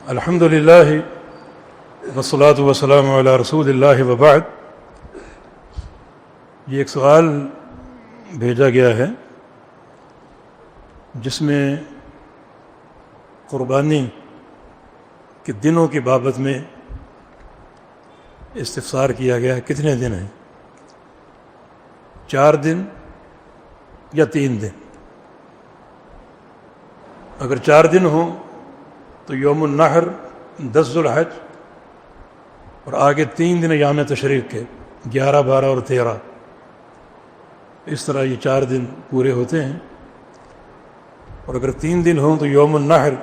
الحمد للہ والصلاة والسلام علی رسول اللہ وبعد۔ یہ ایک سوال بھیجا گیا ہے جس میں قربانی کے دنوں کی بابت میں استفسار کیا گیا ہے۔ کتنے دن ہیں؟ 4 دن یا 3 دن؟ اگر 4 دن ہوں تو یوم النحر 10 ذوالحج اور آگے 3 دن ایام تشریق کے 11، 12 اور 13، اس طرح یہ 4 دن پورے ہوتے ہیں۔ اور اگر 3 دن ہوں تو یوم النحر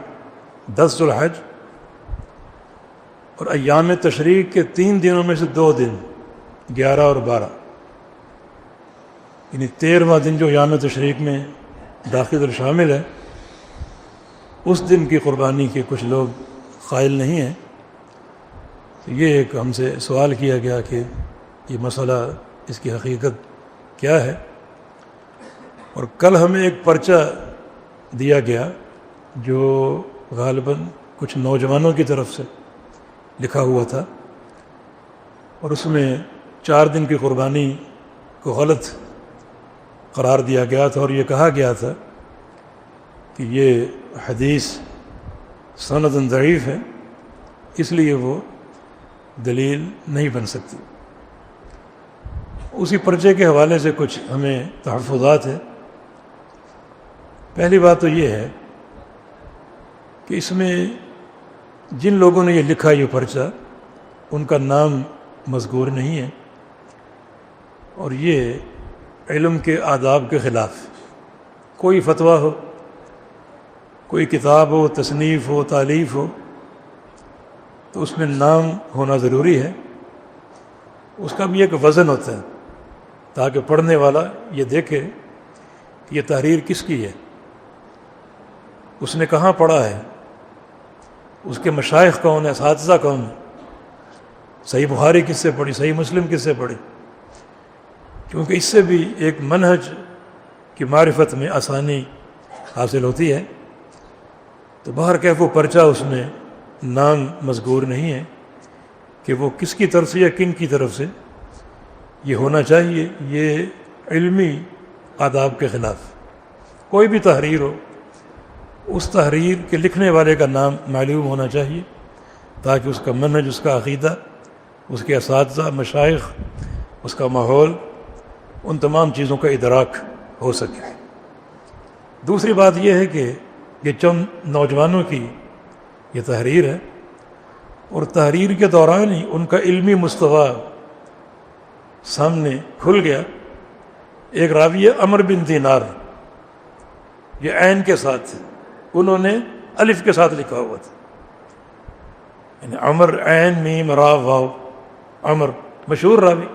10 ذوالحج اور ایام تشریق کے 3 دنوں میں سے 2 دن 11 اور 12، یعنی 13واں دن جو ایام تشریق میں داخل اور شامل ہے، اس دن کی قربانی کے کچھ لوگ قائل نہیں ہیں۔ تو یہ ایک ہم سے سوال کیا گیا کہ یہ مسئلہ، اس کی حقیقت کیا ہے۔ اور کل ہمیں ایک پرچہ دیا گیا جو غالباً کچھ نوجوانوں کی طرف سے لکھا ہوا تھا، اور اس میں 4 دن کی قربانی کو غلط قرار دیا گیا تھا، اور یہ کہا گیا تھا کہ یہ حدیث سند ضعیف ہے، اس لیے وہ دلیل نہیں بن سکتی۔ اسی پرچے کے حوالے سے کچھ ہمیں تحفظات ہیں۔ پہلی بات تو یہ ہے کہ اس میں جن لوگوں نے یہ لکھا یہ پرچہ، ان کا نام مذکور نہیں ہے، اور یہ علم کے آداب کے خلاف۔ کوئی فتویٰ ہو، کوئی کتاب ہو، تصنیف ہو، تالیف ہو، تو اس میں نام ہونا ضروری ہے۔ اس کا بھی ایک وزن ہوتا ہے تاکہ پڑھنے والا یہ دیکھے کہ یہ تحریر کس کی ہے، اس نے کہاں پڑھا ہے، اس کے مشائخ کون ہیں، اساتذہ کون ہیں، صحیح بخاری کس سے پڑھی، صحیح مسلم کس سے پڑھی، کیونکہ اس سے بھی ایک منہج کی معرفت میں آسانی حاصل ہوتی ہے۔ تو باہر کیف وہ پرچہ، اس میں نام مذکور نہیں ہے کہ وہ کس کی طرف سے یا کن کی طرف سے یہ ہونا چاہیے۔ یہ علمی آداب کے خلاف۔ کوئی بھی تحریر ہو، اس تحریر کے لکھنے والے کا نام معلوم ہونا چاہیے تاکہ اس کا منہج، اس کا عقیدہ، اس کے اساتذہ، مشائخ، اس کا ماحول، ان تمام چیزوں کا ادراک ہو سکے۔ دوسری بات یہ ہے کہ یہ چند نوجوانوں کی یہ تحریر ہے، اور تحریر کے دوران ہی ان کا علمی مستویٰ سامنے کھل گیا۔ ایک راوی عمر بن دینار، یہ عین کے ساتھ، انہوں نے الف کے ساتھ لکھا ہوا تھا، یعنی عمر عین میم را واو، عمر مشہور راوی،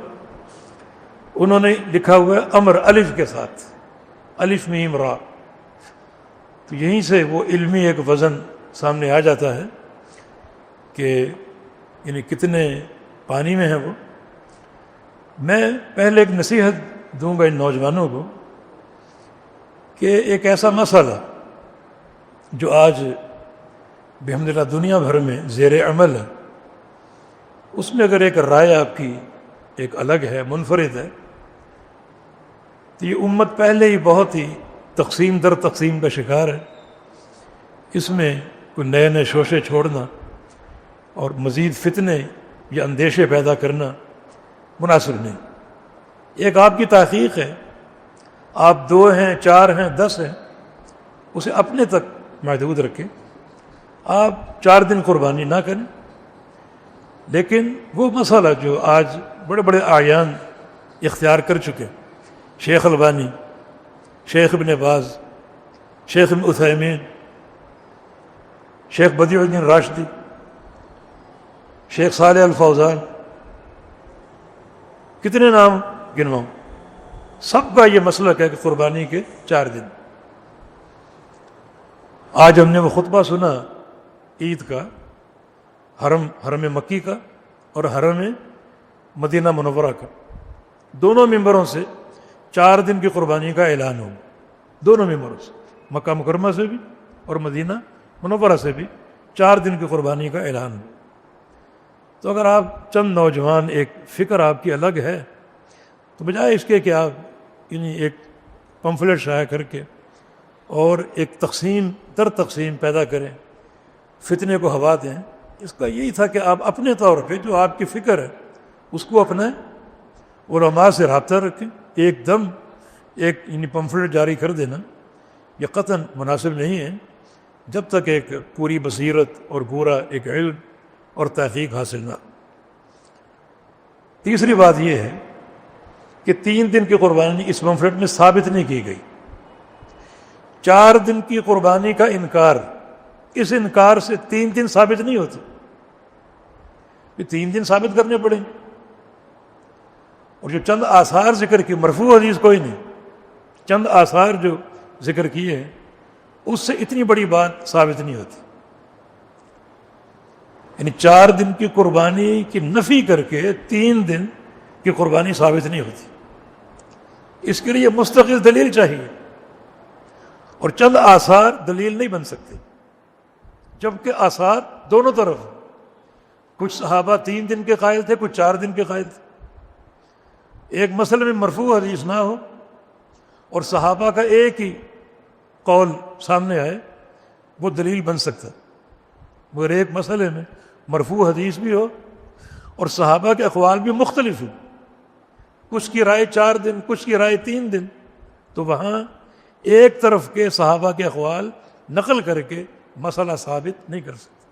انہوں نے لکھا ہوا ہے عمر الف کے ساتھ، الف میم را۔ تو یہیں سے وہ علمی ایک وزن سامنے آ جاتا ہے کہ یعنی کتنے پانی میں ہیں وہ۔ میں پہلے ایک نصیحت دوں گا ان نوجوانوں کو کہ ایک ایسا مسئلہ جو آج بحمدللہ دنیا بھر میں زیر عمل ہے، اس میں اگر ایک رائے آپ کی ایک الگ ہے، منفرد ہے، تو یہ امت پہلے ہی بہت ہی تقسیم در تقسیم کا شکار ہے۔ اس میں کوئی نئے نئے شوشے چھوڑنا اور مزید فتنے یا اندیشے پیدا کرنا مناسب نہیں۔ ایک آپ کی تحقیق ہے، آپ 2 ہیں، 4 ہیں، 10 ہیں، اسے اپنے تک محدود رکھیں۔ آپ 4 دن قربانی نہ کریں، لیکن وہ مسئلہ جو آج بڑے بڑے اعیان اختیار کر چکے، شیخ البانی، شیخ ابن باز، شیخ ابن عثیمین، شیخ بدیع الدین راشدی، شیخ صالح الفوزان، کتنے نام گنواؤں، سب کا یہ مسلک ہے کہ قربانی کے 4 دن۔ آج ہم نے وہ خطبہ سنا عید کا، حرم مکی کا اور حرم مدینہ منورہ کا، دونوں ممبروں سے 4 دن کی قربانی کا اعلان ہو، دونوں ممبروں سے، مکہ مکرمہ سے بھی اور مدینہ منورہ سے بھی 4 دن کی قربانی کا اعلان ہو۔ تو اگر آپ چند نوجوان، ایک فکر آپ کی الگ ہے، تو بجائے اس کے کہ آپ یعنی ایک پمفلٹ شائع کر کے اور ایک تقسیم در تقسیم پیدا کریں، فتنے کو ہوا دیں، اس کا یہی تھا کہ آپ اپنے طور پہ جو آپ کی فکر ہے اس کو اپنے علماء سے رابطہ رکھیں۔ ایک دم ایک یعنی پمفلٹ جاری کر دینا یہ قطعاً مناسب نہیں ہے جب تک ایک پوری بصیرت اور پورا ایک علم اور تحقیق حاصل نہ۔ تیسری بات یہ ہے کہ 3 دن کی قربانی اس پمفلٹ میں ثابت نہیں کی گئی۔ 4 دن کی قربانی کا انکار، اس انکار سے 3 دن ثابت نہیں ہوتے، یہ 3 دن ثابت کرنے پڑیں۔ اور جو چند آثار ذکر کی، مرفوع حدیث کوئی نہیں، چند آثار جو ذکر کیے ہیں اس سے اتنی بڑی بات ثابت نہیں ہوتی۔ یعنی 4 دن کی قربانی کی نفی کر کے 3 دن کی قربانی ثابت نہیں ہوتی، اس کے لیے مستقل دلیل چاہیے، اور چند آثار دلیل نہیں بن سکتے، جبکہ آثار دونوں طرف، کچھ صحابہ 3 دن کے قائل تھے، کچھ 4 دن کے قائل تھے۔ ایک مسئلے میں مرفوع حدیث نہ ہو اور صحابہ کا ایک ہی قول سامنے آئے، وہ دلیل بن سکتا، مگر ایک مسئلے میں مرفوع حدیث بھی ہو اور صحابہ کے اقوال بھی مختلف ہوں، کچھ کی رائے 4 دن، کچھ کی رائے 3 دن، تو وہاں ایک طرف کے صحابہ کے اقوال نقل کر کے مسئلہ ثابت نہیں کر سکتے۔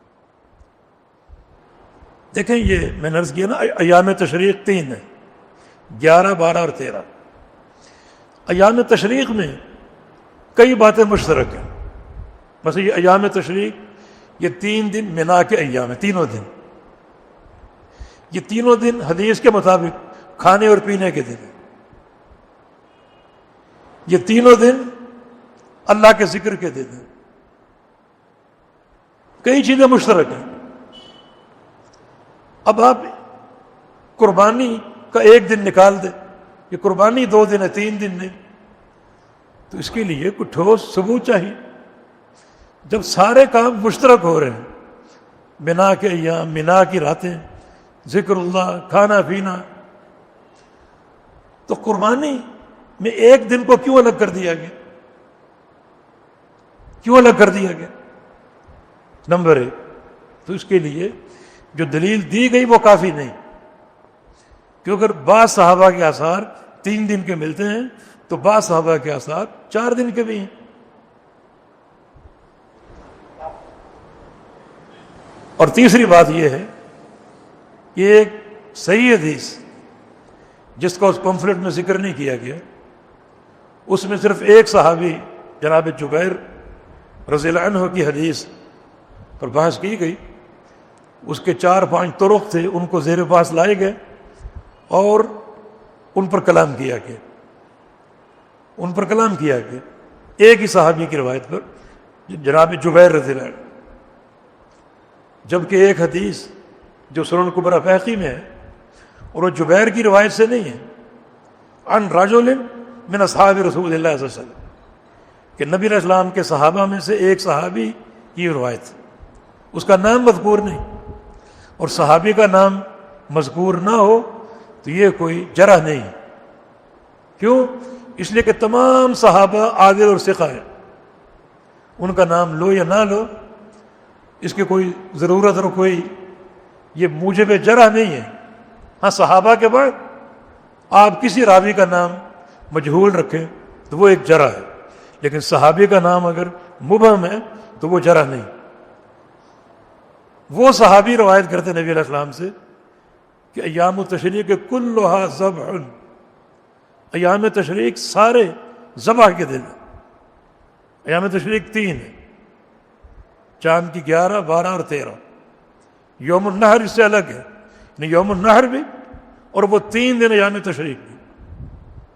دیکھیں یہ میں نے عرض کیا نا، ایام تشریق 3 ہیں، 11، 12 اور 13۔ ایام تشریق میں کئی باتیں مشترک ہیں، مثلا یہ ایام تشریق، یہ 3 دن منا کے ایام ہیں، تینوں دن، یہ تینوں دن حدیث کے مطابق کھانے اور پینے کے دن ہیں، یہ تینوں دن اللہ کے ذکر کے دن ہیں، کئی چیزیں مشترک ہیں۔ اب آپ قربانی کا ایک دن نکال دیں، یہ قربانی 2 دن ہے، 3 دن نہیں، تو اس کے لیے کوئی ٹھوس ثبوت چاہیے۔ جب سارے کام مشترک ہو رہے ہیں، منا کے ایام، منا کی راتیں، ذکر اللہ، کھانا پینا، تو قربانی میں ایک دن کو کیوں الگ کر دیا گیا؟ کیوں الگ کر دیا گیا؟ نمبر 1، تو اس کے لیے جو دلیل دی گئی وہ کافی نہیں، کیونکہ اگر بعض صحابہ کے آثار 3 دن کے ملتے ہیں تو بعض صحابہ کے آثار 4 دن کے بھی ہیں۔ اور تیسری بات یہ ہے کہ ایک صحیح حدیث جس کا اس پمفلٹ میں ذکر نہیں کیا گیا، اس میں صرف ایک صحابی جناب جبیر رضی اللہ عنہ کی حدیث پر بحث کی گئی، اس کے 4-5 طرق تھے، ان کو زیر بحث لائے گئے اور ان پر کلام کیا گیا، ان پر کلام کیا گیا، ایک ہی صحابی کی روایت پر، جناب جبیر رضی اللہ عنہ، جبکہ ایک حدیث جو سنن کبری بہقی میں ہے اور وہ جبیر کی روایت سے نہیں ہے، عن رجل من اصحاب رسول اللہ صلی اللہ علیہ وسلم، کہ نبی علیہ السلام کے صحابہ میں سے ایک صحابی کی روایت، اس کا نام مذکور نہیں، اور صحابی کا نام مذکور نہ ہو تو یہ کوئی جرح نہیں۔ کیوں؟ اس لیے کہ تمام صحابہ عادل اور ثقہ ہیں، ان کا نام لو یا نہ لو اس کی کوئی ضرورت اور کوئی یہ موجب جرح نہیں ہے۔ ہاں صحابہ کے بعد آپ کسی راوی کا نام مجہول رکھیں تو وہ ایک جرح ہے، لیکن صحابی کا نام اگر مبہم ہے تو وہ جرح نہیں۔ وہ صحابی روایت کرتے نبی علیہ السلام سے کہ ایام التشریق کلھا ذبح، ایام تشریق سارے ذبح کے دن ہیں۔ ایام تشریق 3 ہیں، چاند کی 11، 12 اور 13۔ یوم النحر اس سے الگ ہے، یعنی یوم النحر بھی اور وہ 3 دن ایام تشریق بھی،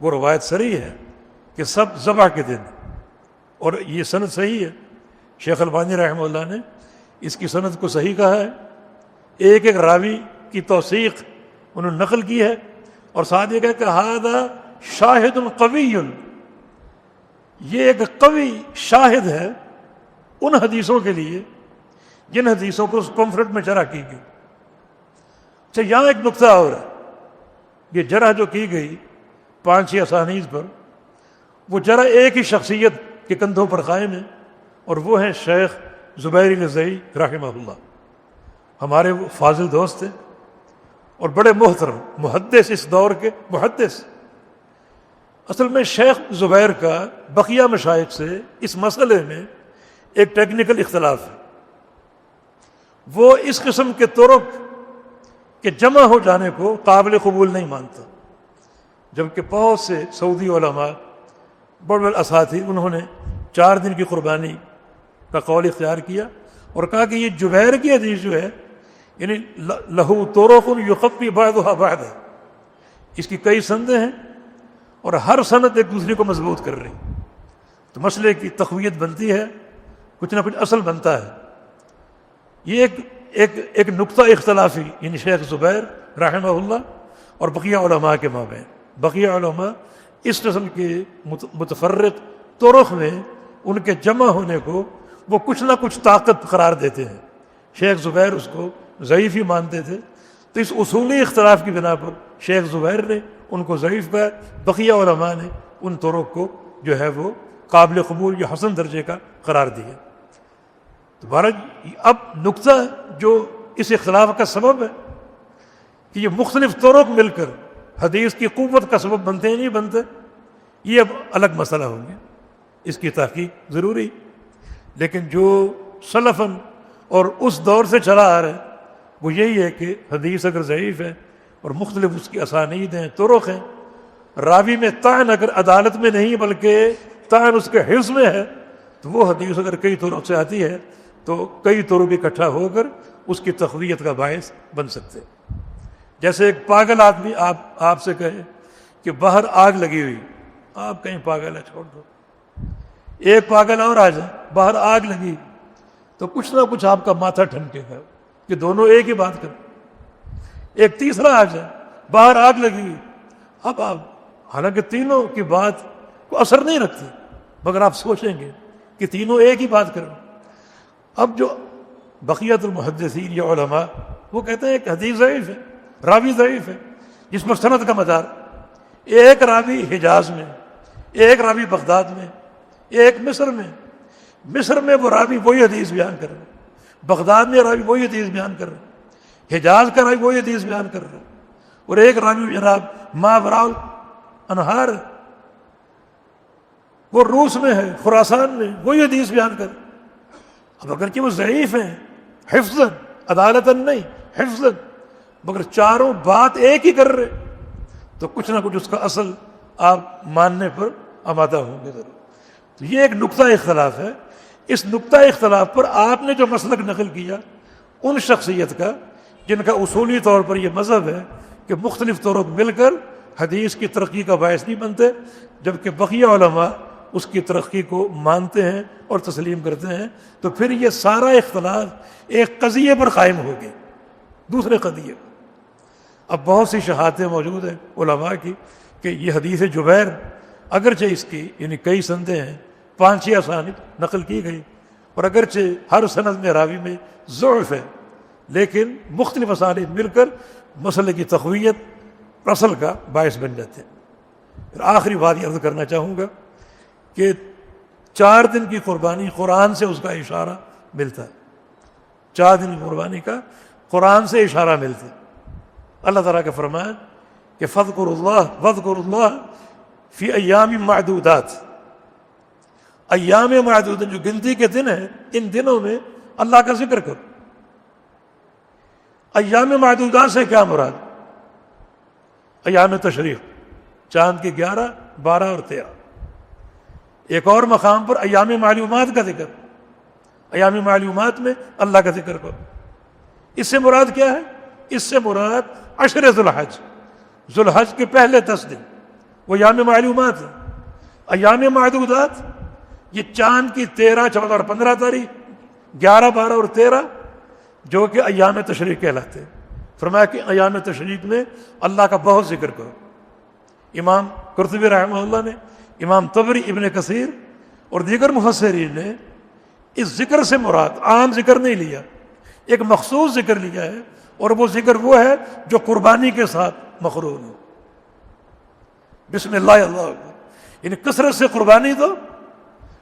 وہ روایت صریح ہے کہ سب ذبح کے دن، اور یہ سند صحیح ہے۔ شیخ البانی رحمہ اللہ نے اس کی سند کو صحیح کہا ہے، ایک ایک راوی کی توثیق انہوں نے نقل کی ہے، اور ساتھ یہ کہا کہ ھذا شاہد قوی، یہ ایک قوی شاہد ہے ان حدیثوں کے لیے جن حدیثوں کو اس پمفلٹ میں جرح کی گئی۔ اچھا، یہاں ایک نقطہ اور ہے، یہ جرح جو کی گئی 5-6 اسانید پر، وہ جرح ایک ہی شخصیت کے کندھوں پر قائم ہے، اور وہ ہیں شیخ زبیر نزئی رحمہ اللہ۔ ہمارے وہ فاضل دوست تھے اور بڑے محترم محدث، اس دور کے محدث۔ اصل میں شیخ زبیر کا بقیہ مشائخ سے اس مسئلے میں ایک ٹیکنیکل اختلاف ہے۔ وہ اس قسم کے طرق کے جمع ہو جانے کو قابل قبول نہیں مانتا، جبکہ بہت سے سعودی علماء بڑے بڑے اساتذہ انہوں نے 4 دن کی قربانی کا قول اختیار کیا اور کہا کہ یہ جبیر کی حدیث جو ہے، یعنی لہو طرق یقوی بعضها بعضا، اس کی کئی سندیں ہیں اور ہر سند ایک دوسرے کو مضبوط کر رہی، تو مسئلے کی تقویت بنتی ہے، کچھ نہ کچھ اصل بنتا ہے۔ یہ ایک نقطہ اختلافی یعنی شیخ زبیر رحمہ اللہ اور بقیہ علماء کے مابین۔ بقیہ علماء اس قسم کے متفرق طرق میں ان کے جمع ہونے کو وہ کچھ نہ کچھ طاقت قرار دیتے ہیں۔ شیخ زبیر اس کو ضعیف ہی مانتے تھے، تو اس اصولی اختلاف کی بنا پر شیخ زبیر نے ان کو ضعیف کہا، بقیہ علماء نے ان طرق کو جو ہے وہ قابل قبول یا حسن درجے کا قرار دیا۔ تو بہرحال اب نقطہ جو اس اختلاف کا سبب ہے کہ یہ مختلف طرق مل کر حدیث کی قوت کا سبب بنتے ہیں نہیں بنتے، یہ اب الگ مسئلہ ہوں گے، اس کی تحقیق ضروری۔ لیکن جو سلفاً اور اس دور سے چلا آ رہا ہے وہ یہی ہے کہ حدیث اگر ضعیف ہے اور مختلف اس کی اسانید ہیں، طرق ہیں، راوی میں طعن اگر عدالت میں نہیں بلکہ طعن اس کے حفظ میں ہے، تو وہ حدیث اگر کئی طرق سے آتی ہے تو کئی طرق اکٹھا ہو کر اس کی تقویت کا باعث بن سکتے۔ جیسے ایک پاگل آدمی آپ سے کہے کہ باہر آگ لگی ہوئی، آپ کہیں پاگل ہے چھوڑ دو، ایک پاگل اور آ جائے باہر آگ لگی، تو کچھ نہ کچھ آپ کا ماتھا ٹھنکے گا کہ دونوں ایک ہی بات کریں۔ ایک تیسرا آ جائے باہر آگ لگی ہوئی، اب آپ حالانکہ تینوں کی بات کو اثر نہیں رکھتی، مگر آپ سوچیں گے کہ تینوں ایک ہی بات کریں۔ اب جو بقیت المحدثین یا علماء وہ کہتے ہیں کہ حدیث ضعیف ہے، راوی ضعیف ہے، جس پر سند کا مدار ایک راوی حجاز میں، ایک راوی بغداد میں، ایک مصر میں وہ راوی وہی حدیث بیان کر رہے ہیں، بغداد میں راوی وہی حدیث بیان کر رہے ہیں، حجاز کا راوی وہی حدیث بیان کر رہے ہیں، اور ایک راوی جناب ماوراء الانہار وہ روس میں ہے، خراسان میں، وہی حدیث بیان کر رہے ہیں۔ اب اگرچہ وہ ضعیف ہیں حفظاً، عدالتاً نہیں حفظاً، مگر چاروں بات ایک ہی کر رہے، تو کچھ نہ کچھ اس کا اصل آپ ماننے پر آمادہ ہوں گے ضرور۔ تو یہ ایک نقطہ اختلاف ہے۔ اس نقطہ اختلاف پر آپ نے جو مسلک نقل کیا ان شخصیت کا جن کا اصولی طور پر یہ مذہب ہے کہ مختلف طرق مل کر حدیث کی ترقی کا باعث نہیں بنتے، جبکہ بقیہ علماء اس کی ترقی کو مانتے ہیں اور تسلیم کرتے ہیں، تو پھر یہ سارا اختلاف ایک قضیے پر قائم ہو گیا، دوسرے قضیے پر۔ اب بہت سی شہادتیں موجود ہیں علماء کی کہ یہ حدیث جبیر اگرچہ اس کی یعنی کئی سندیں ہیں، 5-6 اسانید نقل کی گئی، اور اگرچہ ہر سند میں راوی میں ضعف ہے، لیکن مختلف اسانید مل کر مسئلے کی تقویت اصل کا باعث بن جاتے ہیں۔ پھر آخری بات یہ عرض کرنا چاہوں گا کہ 4 دن کی قربانی قرآن سے اس کا اشارہ ملتا ہے، 4 دن کی قربانی کا قرآن سے اشارہ ملتا ہے۔ اللہ تعالیٰ کا فرمان کہ فَاذْكُرُوا اللَّهَ فی ایام معدودات، ایام معدودات جو گنتی کے دن ہیں، ان دنوں میں اللہ کا ذکر کرو۔ ایام معدودات سے کیا مراد؟ ایام تشریق، چاند کے 11، 12 اور 13۔ ایک اور مقام پر ایام معلومات کا ذکر، ایام معلومات میں اللہ کا ذکر کرو۔ اس سے مراد کیا ہے؟ اس سے مراد عشر ذو الحج کے پہلے 10 دن وہ ایام معلومات ہیں۔ ایام معدودات یہ چاند کی 13، 14 اور 15 تاریخ، 11، 12 اور 13 جو کہ ایام تشریق کہلاتے ہیں۔ فرمایا کہ ایام تشریق میں اللہ کا بہت ذکر کرو۔ امام قرطبی رحمہ اللہ نے، امام طبری، ابن کثیر اور دیگر مفسرین نے اس ذکر سے مراد عام ذکر نہیں لیا، ایک مخصوص ذکر لیا ہے، اور وہ ذکر وہ ہے جو قربانی کے ساتھ مقرون ہو۔ بسم اللہ اللہ اکبر، یعنی کثرت سے قربانی دو،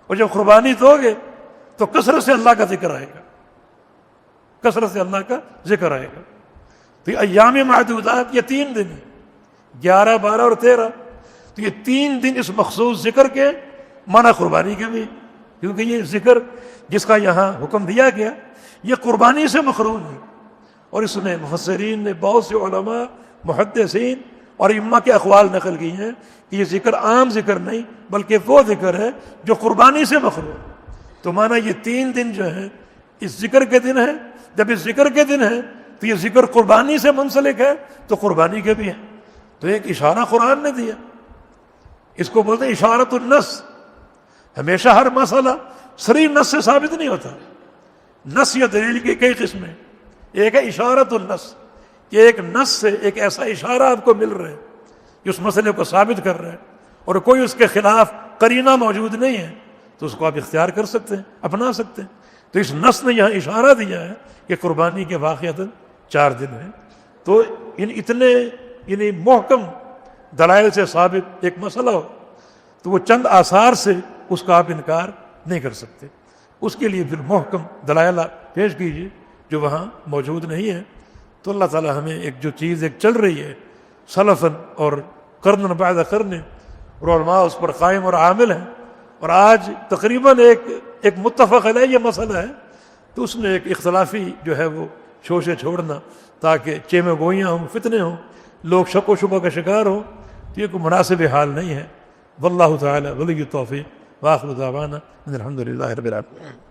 اور جب قربانی دو گے تو کثرت سے اللہ کا ذکر آئے گا، کثرت سے اللہ کا ذکر آئے گا۔ تو یہ ایام معدودات، یہ 3 دن ہیں، 11، 12 اور 13، تو یہ 3 دن اس مخصوص ذکر کے معنی قربانی کے بھی، کیونکہ یہ ذکر جس کا یہاں حکم دیا گیا یہ قربانی سے مقرون ہے۔ اور اس میں مفسرین نے بہت سے علماء، محدثین اور ائمہ کے اقوال نقل کی ہیں کہ یہ ذکر عام ذکر نہیں بلکہ وہ ذکر ہے جو قربانی سے مقرون۔ تو مانا یہ 3 دن جو ہیں اس ذکر کے دن ہیں، جب اس ذکر کے دن ہیں تو یہ ذکر قربانی سے منسلک ہے تو قربانی کے بھی ہیں۔ تو ایک اشارہ قرآن نے دیا، اس کو بولتے ہیں اشارۃ النص۔ ہمیشہ ہر مسئلہ صریح نص سے ثابت نہیں ہوتا، نص یا دلیل کی کئی قسمیں، ایک ہے اشارۃ النص کہ ایک نص سے ایک ایسا اشارہ آپ کو مل رہا ہے کہ اس مسئلے کو ثابت کر رہا ہے، اور کوئی اس کے خلاف قرینہ موجود نہیں ہے تو اس کو آپ اختیار کر سکتے ہیں، اپنا سکتے ہیں۔ تو اس نص نے یہاں اشارہ دیا ہے کہ قربانی کے واقعتاً 4 دن ہیں۔ تو اتنے یعنی محکم دلائل سے ثابت ایک مسئلہ ہو تو وہ چند آثار سے اس کا آپ انکار نہیں کر سکتے، اس کے لیے پھر محکم دلائل پیش کیجیے جو وہاں موجود نہیں ہے۔ تو اللہ تعالی ہمیں ایک جو چیز ایک چل رہی ہے سلفاً اور قرناً بعد قرن، اور علماء اس پر قائم اور عامل ہیں، اور آج تقریباً ایک متفق علیہ یہ مسئلہ ہے، تو اس میں ایک اختلافی جو ہے وہ شوشے چھوڑنا تاکہ چیمے گوئیاں ہوں، فتنے ہوں، لوگ شک و شبہ کا شکار ہوں، تو یہ کوئی مناسب حال نہیں ہے۔ واللہ تعالی ولی التوفیق، وآخر دعوانا ان الحمد للہ رب العالمین۔